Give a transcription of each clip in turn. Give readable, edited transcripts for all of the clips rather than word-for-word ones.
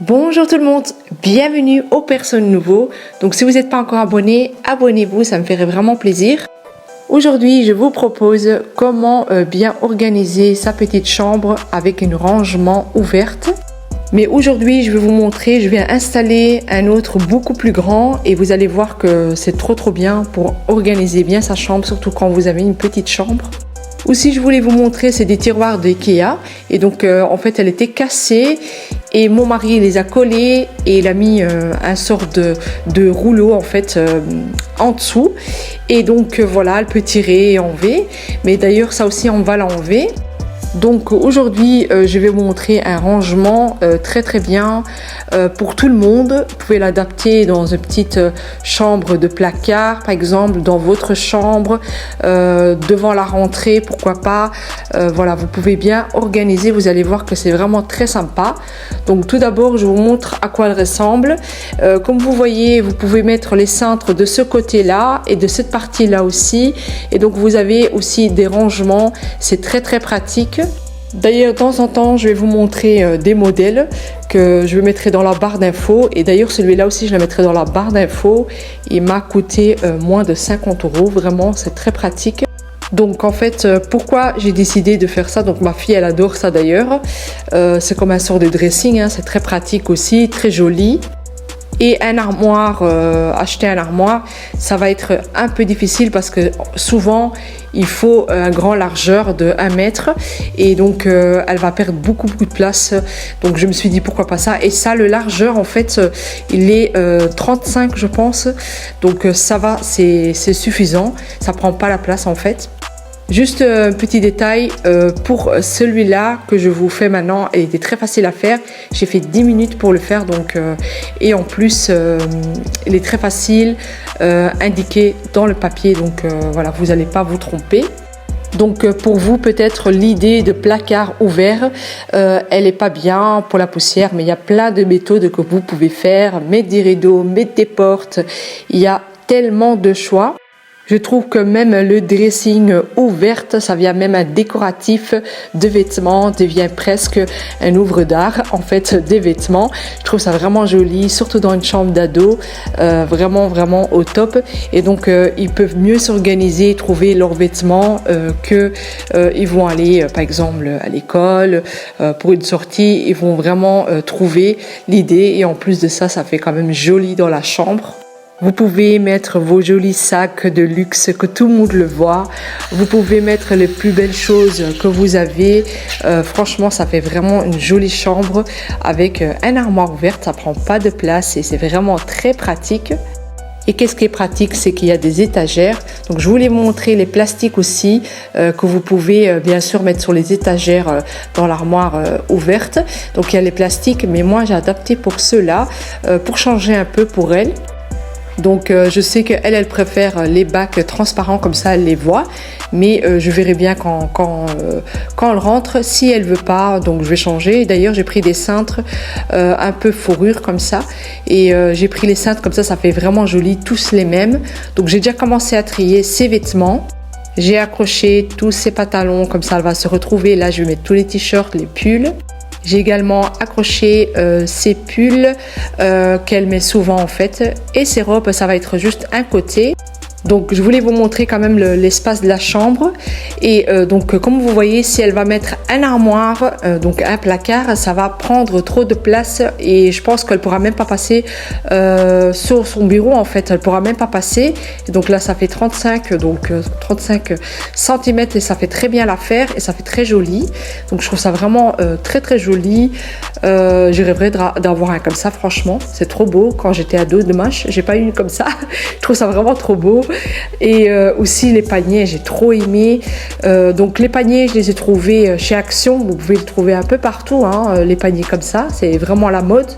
Bonjour tout le monde, bienvenue aux personnes nouveaux. Donc si vous n'êtes pas encore abonné, abonnez-vous, ça me ferait vraiment plaisir. Aujourd'hui, je vous propose comment bien organiser sa petite chambre avec un rangement ouverte. Mais aujourd'hui, je vais vous montrer, je viens installer un autre beaucoup plus grand et vous allez voir que c'est trop bien pour organiser bien sa chambre, surtout quand vous avez une petite chambre. Aussi, je voulais vous montrer, c'est des tiroirs d'IKEA et donc en fait, elle était cassée et mon mari les a collés et il a mis un sort de rouleau en fait en dessous et donc voilà, elle peut tirer et enlever. Mais d'ailleurs, ça aussi, on va l'enlever. Donc aujourd'hui, je vais vous montrer un rangement très bien pour tout le monde. Vous pouvez l'adapter dans une petite chambre de placard, par exemple, dans votre chambre, devant la rentrée, pourquoi pas. Voilà, vous pouvez bien organiser. Vous allez voir que c'est vraiment très sympa. Donc tout d'abord, je vous montre à quoi elle ressemble. Comme vous voyez, vous pouvez mettre les cintres de ce côté-là et de cette partie-là aussi. Et donc vous avez aussi des rangements. C'est très pratique. D'ailleurs, de temps en temps, je vais vous montrer des modèles que je mettrai dans la barre d'infos. Et d'ailleurs, celui-là aussi, je le mettrai dans la barre d'infos. Il m'a coûté moins de 50 €. Vraiment, c'est très pratique. Donc en fait, pourquoi j'ai décidé de faire ça? Donc ma fille, elle adore ça d'ailleurs. C'est comme un sort de dressing, hein. C'est très pratique aussi, très joli. Et un armoire, acheter un armoire, ça va être un peu difficile parce que souvent, il faut un grand largeur de 1 mètre et donc elle va perdre beaucoup de place. Donc je me suis dit pourquoi pas ça. Et ça, le largeur, en fait, il est 35 je pense. Donc ça va, c'est suffisant. Ça prend pas la place en fait. Juste un petit détail, pour celui-là que je vous fais maintenant, il était très facile à faire. J'ai fait 10 minutes pour le faire, donc et en plus, il est très facile, indiqué dans le papier, donc voilà, vous n'allez pas vous tromper. Donc pour vous, peut-être l'idée de placard ouvert, elle est pas bien pour la poussière, mais il y a plein de méthodes que vous pouvez faire. Mettre des rideaux, mettre des portes, il y a tellement de choix. Je trouve que même le dressing ouverte, ça vient même un décoratif de vêtements, devient presque un œuvre d'art en fait des vêtements. Je trouve ça vraiment joli, surtout dans une chambre d'ado, vraiment au top. Et donc ils peuvent mieux s'organiser, trouver leurs vêtements que ils vont aller par exemple à l'école pour une sortie. Ils vont vraiment trouver l'idée et en plus de ça, ça fait quand même joli dans la chambre. Vous pouvez mettre vos jolis sacs de luxe que tout le monde le voit. Vous pouvez mettre les plus belles choses que vous avez. Franchement, ça fait vraiment une jolie chambre avec un armoire ouverte. Ça prend pas de place et c'est vraiment très pratique. Et qu'est-ce qui est pratique, c'est qu'il y a des étagères. Donc je voulais vous montrer les plastiques aussi que vous pouvez bien sûr mettre sur les étagères dans l'armoire ouverte. Donc il y a les plastiques, mais moi j'ai adapté pour ceux-là pour changer un peu pour elle. Donc je sais qu'elle préfère les bacs transparents, comme ça elle les voit. Mais je verrai bien quand elle rentre, si elle veut pas, donc je vais changer. D'ailleurs j'ai pris des cintres un peu fourrure comme ça. Et j'ai pris les cintres comme ça fait vraiment joli, tous les mêmes. Donc j'ai déjà commencé à trier ses vêtements. J'ai accroché tous ses pantalons, comme ça elle va se retrouver. Là je vais mettre tous les t-shirts, les pulls. J'ai également accroché ces pulls qu'elle met souvent en fait. Et ces robes, ça va être juste un côté. Donc je voulais vous montrer quand même l'espace de la chambre. Et donc comme vous voyez, si elle va mettre un armoire, donc un placard, ça va prendre trop de place. Et je pense qu'elle pourra même pas passer sur son bureau en fait. Elle pourra même pas passer. Et donc là ça fait 35 cm et ça fait très bien l'affaire. Et ça fait très joli. Donc je trouve ça vraiment très joli. Je rêverais d'avoir un comme ça, franchement. C'est trop beau. Quand j'étais ado, dommage, j'ai pas eu une comme ça. Je trouve ça vraiment trop beau. Et aussi les paniers, j'ai trop aimé. Donc les paniers, je les ai trouvés chez Action. Vous pouvez le trouver un peu partout, hein, les paniers comme ça. C'est vraiment la mode.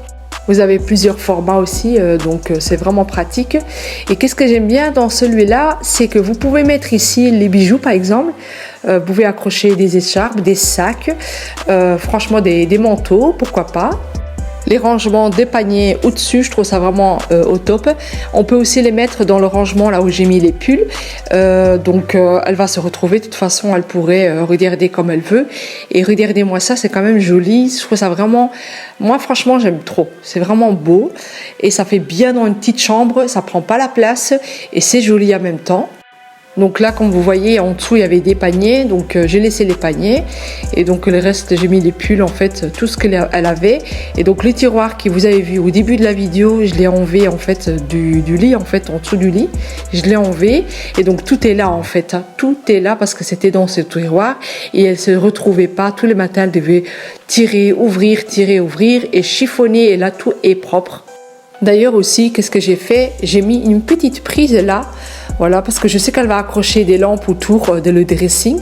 Vous avez plusieurs formats aussi, donc c'est vraiment pratique. Et qu'est-ce que j'aime bien dans celui-là, c'est que vous pouvez mettre ici les bijoux par exemple. Vous pouvez accrocher des écharpes, des sacs, franchement des manteaux, pourquoi pas. les rangements des paniers au-dessus, je trouve ça vraiment au top. On peut aussi les mettre dans le rangement là où j'ai mis les pulls. Elle va se retrouver, de toute façon elle pourrait regarder comme elle veut. Et regardez-moi ça, c'est quand même joli. Je trouve ça vraiment, moi franchement j'aime trop. C'est vraiment beau et ça fait bien dans une petite chambre, ça prend pas la place et c'est joli en même temps. Donc là, comme vous voyez, en dessous, il y avait des paniers. Donc, j'ai laissé les paniers. Et donc, le reste, j'ai mis les pulls, en fait, tout ce qu'elle avait. Et donc, le tiroir que vous avez vu au début de la vidéo, je l'ai enlevé, en fait, du lit, en fait, en dessous du lit. Je l'ai enlevé. Et donc, tout est là, en fait. Tout est là parce que c'était dans ce tiroir. Et elle se retrouvait pas. Tous les matins, elle devait tirer, ouvrir. Et chiffonner. Et là, tout est propre. D'ailleurs aussi, qu'est-ce que j'ai fait? J'ai mis une petite prise là, voilà, parce que je sais qu'elle va accrocher des lampes autour de le dressing.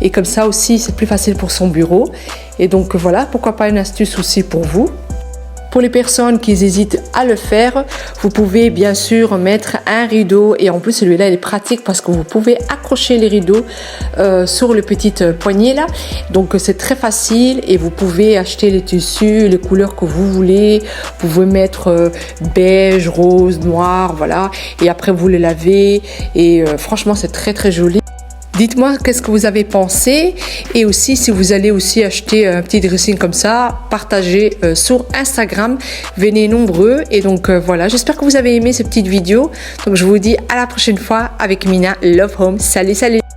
Et comme ça aussi, c'est plus facile pour son bureau. Et donc voilà, pourquoi pas une astuce aussi pour vous. Pour les personnes qui hésitent à le faire, vous pouvez bien sûr mettre un rideau et en plus celui-là il est pratique parce que vous pouvez accrocher les rideaux sur le petit poignet là. Donc c'est très facile et vous pouvez acheter les tissus, les couleurs que vous voulez. Vous pouvez mettre beige, rose, noir, voilà. Et après vous les lavez et franchement c'est très très joli. Dites-moi qu'est-ce que vous avez pensé et aussi si vous allez aussi acheter un petit dressing comme ça, partagez sur Instagram, venez nombreux et donc voilà, j'espère que vous avez aimé cette petite vidéo. Donc je vous dis à la prochaine fois avec Mina Love Home. Salut.